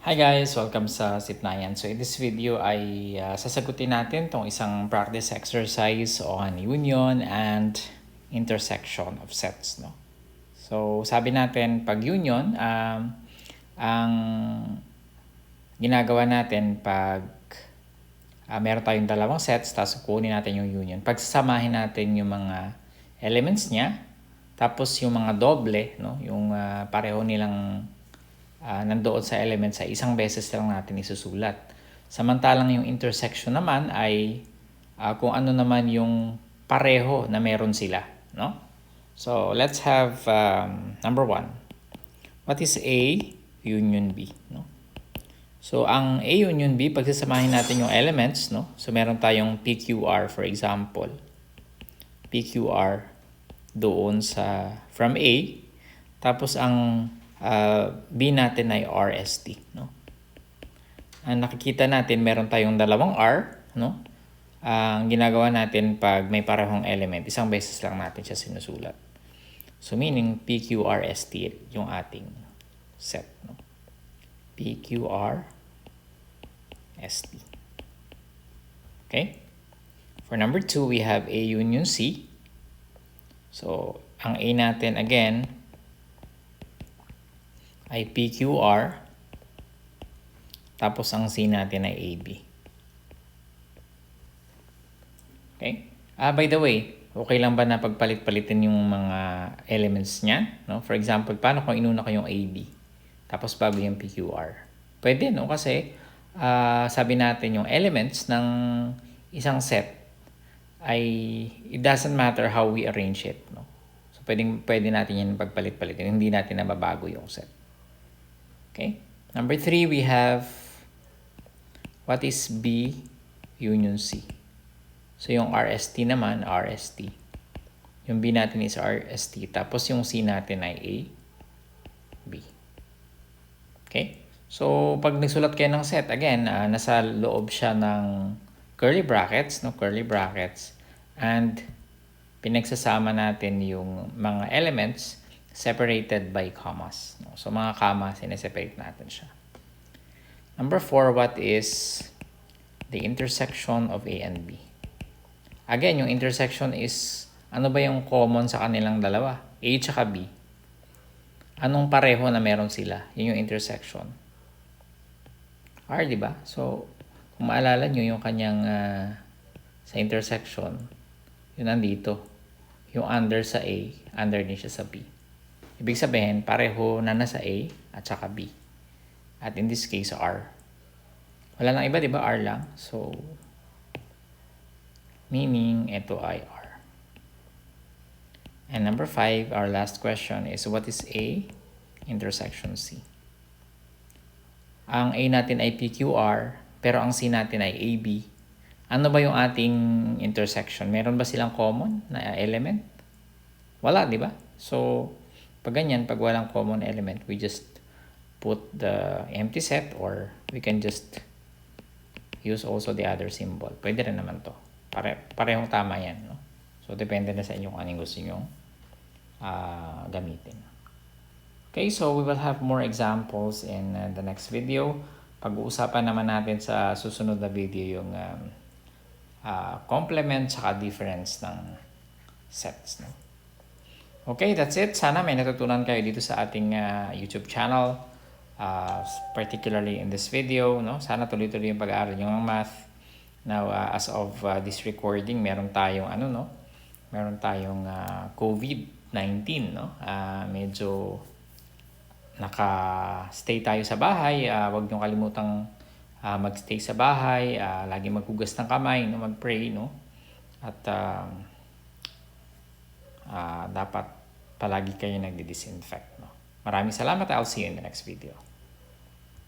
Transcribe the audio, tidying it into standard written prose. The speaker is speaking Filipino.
Hi guys! Welcome sa Sipnayan. So in this video ay sasagutin natin tong isang practice exercise on union and intersection of sets. No? So sabi natin pag union, ang ginagawa natin pag meron tayong dalawang sets tapos kunin natin yung union. Pagsasamahin natin yung mga elements niya tapos yung mga doble, no? Yung pareho nilang nandoon sa element sa isang beses lang natin isusulat. Samantalang yung intersection naman ay kung ano naman yung pareho na meron sila, no? So, let's have number 1. What is A union B, no? So, ang A union B, pagsasamahin natin yung elements, no? So, meron tayong PQR for example. PQR doon sa from A, tapos ang B natin ay RST, no? Ang nakikita natin meron tayong dalawang R, no? Ang ginagawa natin pag may parehong element, isang beses lang natin siya sinusulat. So meaning PQRST yung ating set, no? PQRST. Okay? For number 2, we have A union C. So ang A natin again ay PQR, tapos ang C natin ay AB. Okay? By the way, okay lang ba na pagpalit-palitin yung mga elements niya? No? For example, paano kung inuna ko yung AB, tapos bago yung PQR? Pwede, no? Kasi sabi natin yung elements ng isang set ay it doesn't matter how we arrange it, no? So pwede natin yan pagpalit-palitin, hindi natin nababago yung set. Okay? Number 3, we have what is B union C. So yung RST naman, RST. Yung B natin is RST. Tapos yung C natin ay A, B. Okay? So pag nagsulat kayo ng set, again, nasa loob siya ng curly brackets, no? Curly brackets. And pinagsasama natin yung mga elements separated by commas. No? So, mga commas, sineseparate natin siya. Number 4, what is the intersection of A and B? Again, yung intersection is, ano ba yung common sa kanilang dalawa? A tsaka B. Anong pareho na meron sila? Yun yung intersection. R, di ba? So, kung maalala nyo yung kanyang sa intersection, yun nandito. Yung under sa A, under din siya sa B. Ibig sabihin, pareho na nasa A at saka B. At in this case, R. Wala nang iba, di ba? R lang. So, meaning, ito ay R. And number 5, our last question is, what is A intersection C? Ang A natin ay PQR, pero ang C natin ay AB. Ano ba yung ating intersection? Meron ba silang common na element? Wala, di ba? So, pag ganyan, pag walang common element, we just put the empty set or we can just use also the other symbol. Pwede rin naman to. Parehong tama yan. No? So, depende na sa inyo kung anong gusto nyo gamitin. Okay, so we will have more examples in the next video. Pag-uusapan naman natin sa susunod na video yung complement saka difference ng sets. No? Okay, that's it. Sana may natutunan kayo dito sa ating YouTube channel, particularly in this video. No? Sana tuloy-tuloy yung pag-aaral nyo ng math. Now, as of this recording, meron tayong meron tayong COVID-19. No? Medyo naka-stay tayo sa bahay. Huwag nyo kalimutang mag-stay sa bahay. Lagi maghugas ng kamay, no? Mag-pray. No? At dapat palagi kayo nagdi-disinfect. No? Maraming salamat. I'll see you in the next video.